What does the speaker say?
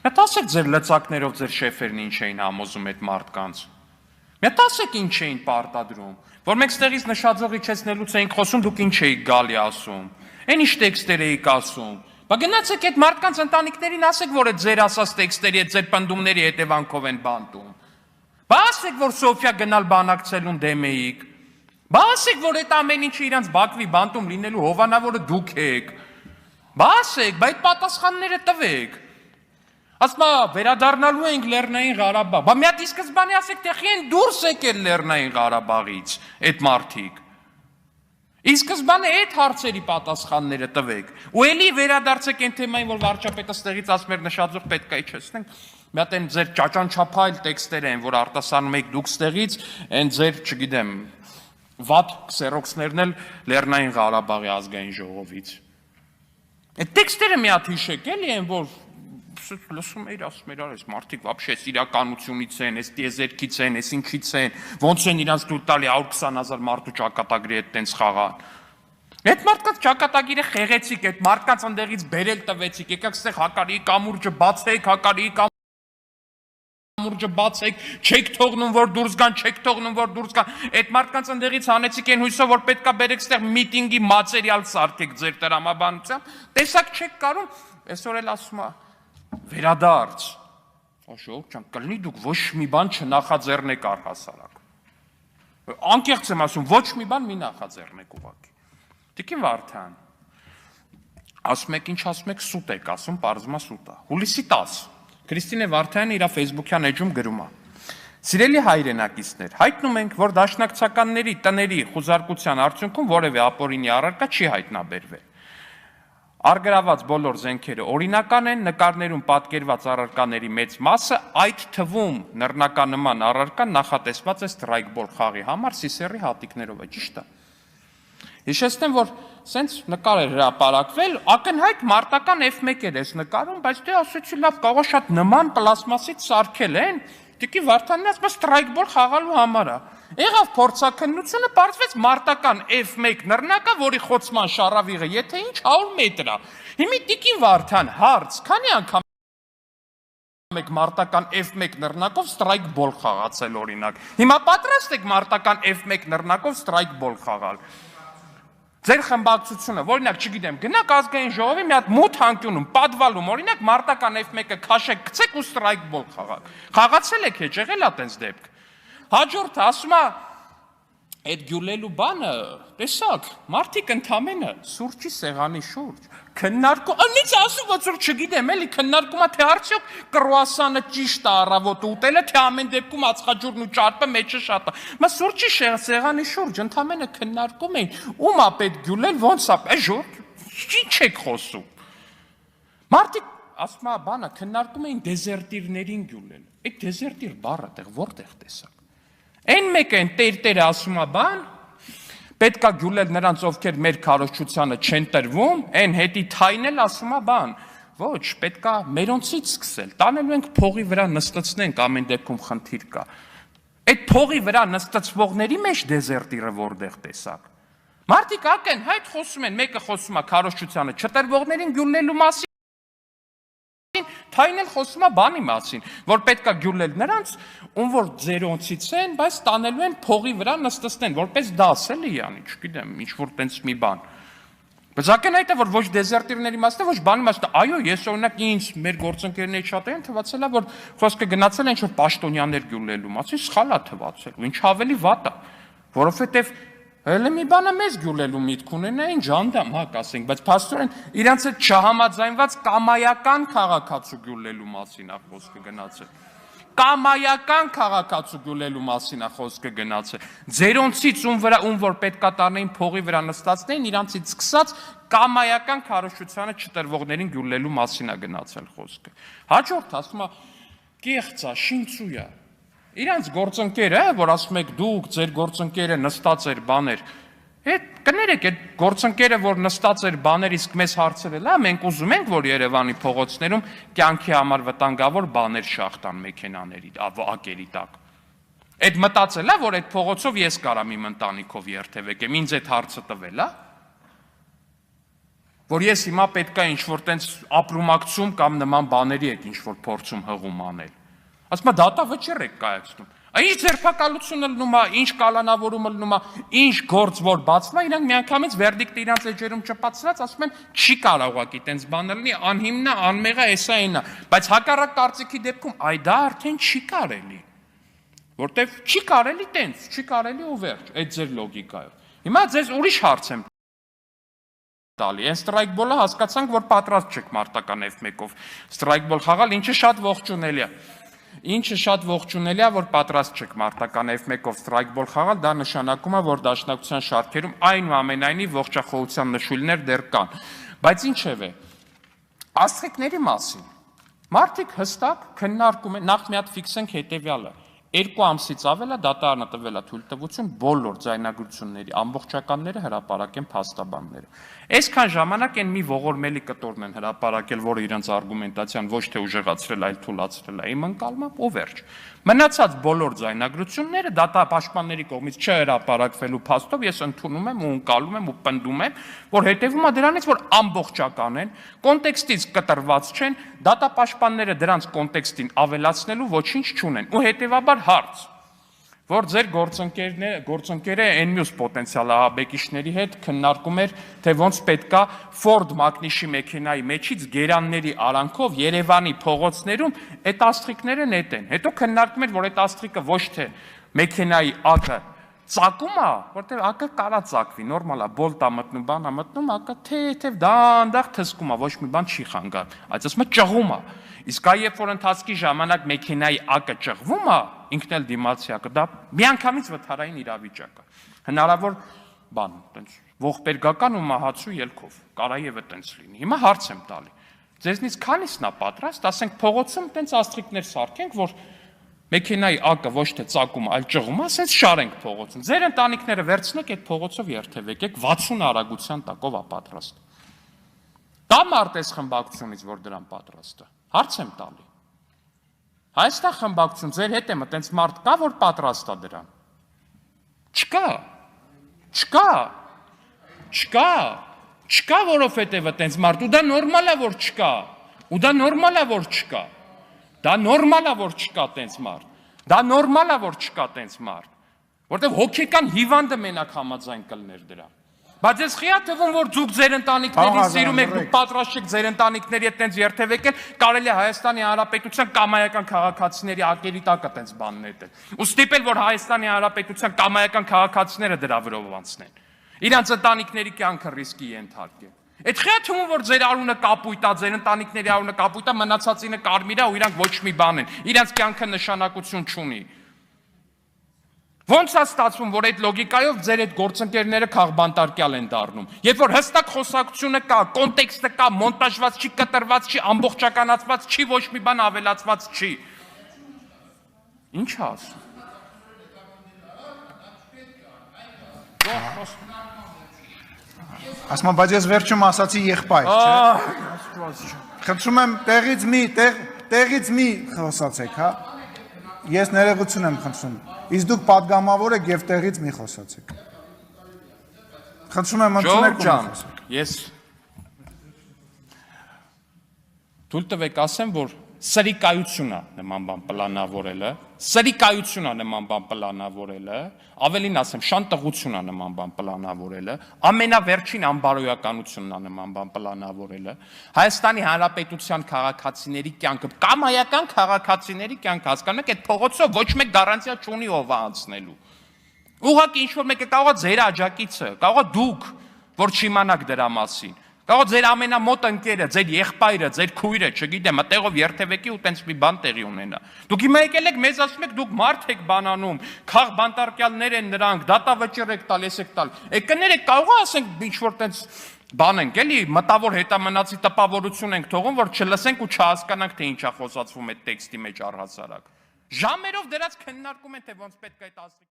Մետ ասեք ձեր լծակներով ձեր շեֆերն ինչ էին համոզում այդ մարդկանց։ Մետ ասեք ինչ էին պարտադրում, որ մենք ստեղից նշաձող իջեցնելուց էինք խոսում, դուք ինչ էիք գալի ասում, այն ինչ տեքստեր էիք ասում։ Բա գնացեք այդ մարդկանց ընտանիքներին ասեք, որ այդ ձեր ասած տեքստերի, այդ ձեր պնդումների հետևանքով են բանտում։ Բա ասեք, որ Սոֆիա գնալ բանակցելուն դեմ էիք։ Բա ասեք, որ այդ ամեն ինչը իրանց Բաքվի բանտում լինելու հովանավորը դուք եք։ Բա ասեք, բա այդ պատասխանները տվեք։ Ասма վերադառնալու ենք Լեռնային Ղարաբաղ։ Բա մի հատ ի սկզբանե ասեք, թե խին դուրս եկել Լեռնային Ղարաբաղից այդ մարդիկ։ Ի սկզբանե այդ հարցերի պատասխանները տվեք։ Ու էլի վերադարձեք այն թեմային, որ վարչապետը ստեղից ասում էր նշաձող պետք է իջեցնենք։ Մի հատ այն ձեր ճաճանչափայլ տեքստերը են, որ արտասանում եք դուք ստեղից, այն ձեր, չգիտեմ, վատ քսերոքսներն էլ Լեռնային Ղարաբաղի ազգային ժողովից։ Այդ տեքստերը մի հատ հիշեք, էլի են, որ լսում էիր, ասում էր, այս մարդիկ вообще իրականությունից են, այս տիեզերքից են, այս ինչից են, ոնց են իրանց դուր տալի 120,000 մարդու ճակատագրի հետ տենց խաղան։ Այդ մարդկանց ճակատագիրը խեղեցիք, այդ մարդկանց ընդեղից բերել տվեցիք, եկաք ստեղ հակարիի կամուրջը բացեք, հակարիի կամուրջը բացեք, չեք թողնում, որ դուրս գան, չեք թողնում, որ դուրս գան։ Այդ մարդկանց ընդեղից հանեցիք այն հույսով, որ պետքա բերեք ստեղ միտինգի մատերիալ սարքեք ձեր տրամաբանությամբ։ Տեսակ չեք կարում, այսօր էլ ասում է վերադարձ, աշոք ջան, կլինի դուք ոչ մի բան չնախաձեռնեք առհասարակ։ Անկեղծ եմ ասում, ոչ մի բան մի նախաձեռնեք ուղղակի։ Տիկին Վարդան, ասում եք ինչ ասում եք, սուտ եք ասում, պարզվում է սուտ է։ Հուլիսի 10 Քրիստինե Վարդյանը իր Facebook-յան էջում գրում է. Սիրելի հայրենակիցներ, հայտնում ենք, որ դաշնակցականների տների խուզարկության արդյունքում որևէ ապօրինի առարկա չի հայտնաբերվել։ Արգրաված բոլոր զենքերը օրինական են, նկարներում պատկերված առարկաների մեծ մասը, այդ թվում նռնականման առարկան նախատեսված է ստրայքբոլ խաղի համար սիսերի հատիկներով է, ճիշտ է։ Հիշեցնեմ, որ սենց նկար էր հրապարակվել, ակնհայտ մարտական F1 էր այս նկարում, բայց դե ասեցի լավ, կարող շատ նման պլաստմասից սարքել են, Տիկի Վարդանն ասում է ստրայքբոլ խաղալու համար է։ Եղավ փորձաքննությունը, պարզվեց մարտական F1 նռնակա, որի խոցման շարավիղը եթե ինչ 100 մետր է։ Հիմա Տիկին Վարդան հարց, քանի անգամ եք մարտական F1 նռնակով ստրայքբոլ խաղացել օրինակ։ Հիմա պատրաստ եք մարտական F1 նռնակով ստրայքբոլ խաղալ։ Ձեր խմբակցությունը, օրինակ, չգիտեմ, գնաք ազգային ժողովի մի հատ մութ անկյունում, պատվալում, օրինակ, մարտական F1-ը քաշեք, գցեք ու ստրայքբոլ խաղաք։ Խաղացել եք հեչ, եղել է տենց դեպք։ Հաջորդը ասում է, այդ գյուլելու բանը, տեսակ, մարդիկ ընդամենը սուրճի սեղանի շուրջ, քննարկում, անից ասում, որ չգիտեմ, էլի քննարկում է, թե արդյոք կրուասանը ճիշտ է առավոտ ուտելը, թե ամեն դեպքում ածխաջուրն ու ճարպը մեջը շատ է։ Մա սուրճի սեղանի շուրջ ընդամենը քննարկում էին, ում է պետք գյուլել, ոնց է, ժողովուրդ, ինչ եք խոսում։ Մարդիկ, ասում է, բանը քննարկում էին դեզերտիրներին գյուլել։ Այդ դեզերտիր բառը տեղ որտեղ տեսակ։ Այն մեկը են տերտերը ասում է բան, պետք է գյուլել նրանց, ովքեր մեր քարոզչությանը չեն տրվում, այն հետի թայն էլ ասում է բան, ոչ, պետք է մերոնցից սկսել, տանելու ենք փողի վրա նստեցնենք, ամեն դեպքում խնդիր կա։ Այդ փողի վրա նստեցվողների մեջ դեզերտիրը որտեղ տեսակ։ Մարդիկ ակնհայտ խոսում են, մեկը խոսում է քարոզչությանը չտրվողներին գյուլելու մասին, թայն էլ խոսում է բանի մասին, որ պետք է գյուլել նրանց, ում որ ձերոնցից են, բայց տանելու են փողի վրա նստեցնեն, որպես դաս էլի յանի, չգիտեմ, ինչ-որ տենց մի բան։ Բայց ակնհայտ է, որ ոչ դեզերտիրների մասն է, ոչ բանի մասն է, այո, ես օրինակ ինձ մեր գործընկերների շատ են թվացել է, որ խոսքը գնացել է ինչ-որ պաշտոնյաներ գյուլելու մասին, սխալ է թվացել, ու ինչ ավելի վատ է, որովհետև հələ մի բանը մեզ գյուլելու միտք ունենային ջանդամ, հա, կասենք, բայց փաստորեն իրանց այդ չհամաձայնված կամայական քաղաքացու գյուլելու մասին է խոսքը գնացել։ Կամայական քաղաքացու գյուլելու մասին է խոսքը գնացել։ Ձերոնցից ում որ պետքա տանեին փողի վրա նստածներին, իրանցից սկսած կամայական քարոզչությանը չտրվողներին գյուլելու մասին է գնացել խոսքը։ Հաջորդ ասում է կեղծ է, շինծու է։ Իրանց գործընկերը, որ ասում եք դուք, ձեր գործընկերը նստած էր բաներ, այդ կներեք, այդ գործընկերը, որ նստած էր բաներ, իսկ մեզ հարցրել է, մենք ուզում ենք, որ Երևանի փողոցներում կյանքի համար վտանգավոր բաներ շախտան մեքենաների, ակերի տակ։ Այդ մտածել է, որ այդ փողոցով ես կարամ իմ ընտանիքով երթևեկեմ, ինձ այդ հարցը տվել է։ որ ես հիմա պետք է ինչ-որ տենց ապրումակցում կամ նման բաների եք ինչ-որ փորձում հղում անել։ Ասում է դատավճիռ եք կայացնում։ Ինչ ձերբակալությունը լնում է, ինչ կալանավորումը լնում է, ինչ գործ որ բացվում է, իրանք միանգամից վերդիկտը իրանք էջերում ճպացրած ասում են չի կարող ուղղակի տենց բան լինի, անհիմնա, անմեղա, էսա այնա, բայց հակառակ կարծիքի դեպքում այ դա արդեն չի կարելի։ Որտեվ չի կարելի տենց, չի կարելի ու վերջ, այդ ձեր լոգիկայով։ Հիմա ձեզ ուրիշ հարց եմ տալի։ Այն ստրայքբոլը հասկացանք, որ պատրաստ չեք մարտական F1-ով ստրայքբոլ խաղալ, ինչը շատ ողջունելի է։ Ինչը շատ ողջունելի է, որ պատրաստ չեք մարտական F1-ով ստրայքբոլ խաղալ, դա նշանակում է, որ դաշնակցության շարքերում այնուամենայնիվ ողջախոհության նշույլներ դեռ կան։ Բայց ինչևէ, աստղիկների մասին մարդիկ հստակ քննարկում են, նախ մի հատ ֆիքսենք հետևյալը։ 2 ամսից ավել է դատարանը տվել է թույլտվություն բոլոր ձայնագրությունների ամբողջականները հրապարակեն փաստաբանները։ Այսքան ժամանակ են մի ողորմելի կտորն են հրապարակել, որը իրենց արգումենտացիան ոչ թե ուժեղացրել, այլ թուլացրել է իմ ընկալմամբ ու վերջ։ Մնացած բոլոր ձայնագրությունները դատապաշտպանների կողմից չհրապարակվելու փաստով ես ընդունում եմ ու ընկալում եմ ու պնդում եմ, որ հետևում է դրանից, որ ամբողջական են, կոնտեքստից կտրված չեն, դատապաշտպանները դրանց կոնտեքստին ավելացնելու ոչինչ չունեն ու հետևաբար հարց, որ ձեր գործընկերը այն մյուս պոտենցիալ ահաբեկիչների հետ քննարկում էր, թե ոնց պետքա Ford Mach-ի մեքենայի մեջից գերանների արանքով Երևանի փողոցներում այդ աստղիկները նետեն։ Հետո քննարկում էր, որ այդ աստղիկը ոչ թե մեքենայի ակը ծակում է, որտեղ ակը կարա ծակվի, նորմալ է, բոլտ է մտնում, բան է մտնում, ակը թեթև դանդաղ թսկում է, ոչ մի բան չի խանգարում, այս ասում է ճղում է։ Իսկ երբ որ ընթացքի ժամանակ մեքենայի ակը ճղվում է, ինքն էլ դիմացի ակը, դա միանգամից վթարային իրավիճակ է։ Հնարավոր բան, տենց ողբերգական ու մահացու ելքով, կարա եւ այտենց լինի։ Հիմա հարց եմ տալի։ Ձեզնից քանիսն է պատրաստ, ասենք փողոցում տենց աստղիկներ սարքենք, որ մեքենայի ակը ոչ թե ծակում, այլ ճղում է, ասենց շարենք փողոցում։ Ձեր ընտանիքները վերցնեք այդ փողոցով երթևեկեք 60 արագության տակով է պատրաստ։ Դա մարտես խմբակցությունից, որ դրան պատրաստ է։ Հարց եմ տալի։ Հայաստան խմբակցություն ձեր հետ եմ, այտենց մարդ կա, որ պատրաստ է դրան։ Չկա։ Չկա։ Չկա։ Չկա, որովհետև այտենց մարդ, ու դա նորմալ է, որ չկա։ Ու դա նորմալ է, որ չկա։ Դա նորմալ է, որ չկա տենց մարդ։ Դա նորմալ է, որ չկա տենց մարդ։ Որտեղ հոգեկան հիվանդը մենակ համաձայն կլներ դրա։ Բայց ես խիա թվում, որ դուք ձեր ընտանիքներին սիրում եք, դուք պատրաստ եք ձեր ընտանիքների հետ տենց երթևեկել, կարելի է Հայաստանի Հանրապետության կամայական քաղաքացիների ակերի տակը տենց բան նետել։ Ու ստիպել, որ Հայաստանի Հանրապետության կամայական քաղաքացիները դրա վրով անցնեն։ Իրանց ընտանիքների կյանքը ռիսկի ենթարկեն։ Այդ խիա թվում, որ ձեր արունը կապույտ է, ձեր ընտանիքների արունը կապույտ է, մնացածինը կարմիր է ու իրանք ոչ մի բան են։ Իրանց կյանքը նշանակություն չունի։ Ոնց է ստացվում, որ այդ լոգիկայով ձեր այդ գործընկերները քաղբանտարկյալ են դառնում։ Երբ որ հստակ խոսակցությունը կա, կոնտեքստը կա, մոնտաժված չի, կտրված չի, ամբողջականացված չի, ոչ մի բան ավելացված չի։ Ինչ է ասում։ Ասում եմ, բայց ես վերջում ասացի եղբայր, չէ։ Խնդրում եմ տեղից մի խոսացեք, հա։ Ես ներողություն եմ խնդրում։ Իսկ դուք падգամավոր եք եւ տեղից մի խոսացեք։ Խնդրում եմ ընդունեք ու խոսեք։ Ես թույլ տվեք ասեմ, որ սրիկայությունն է նման բան պլանավորելը, ավելին ասեմ, շանտղությունն է նման բան պլանավորելը, ամենավերջին անբարոյականությունն է նման բան պլանավորելը, Հայաստանի Հանրապետության քաղաքացիների կյանքը, կամայական քաղաքացիների կյանքը, հասկանում եք, այդ փողոցով ոչ մեկ գարանտիա չունի ով է անցնելու։ Ուղղակի ինչ որ մեկը կարող է ձեր աջակիցը, կարող է դուք, որ չիմանաք դրա մասին։ Կարող ձեր ամենամոտ ընկերը, ձեր եղբայրը, ձեր քույրը, չգիտեմ, այդտեղով երթևեկի ու տենց մի բան տեղի ունենա։ Դուք հիմա եկել եք մեզ ասում եք դուք մարդ եք բանանում, քաղբանտարկյալներ են նրանք, դատավճիռ եք տալ, ես եք տալ։ Եկներեք կարող է ասենք ինչ որ տենց բան ենք, էլի մտավոր հետամնացի տպավորություն ենք թողում, որ չլսենք ու չհասկանանք թե ինչ է խոսացվում այդ տեքստի մեջ առհասարակ։ Ժամերով դրանց քննարկում են թե ոնց պետք է այդ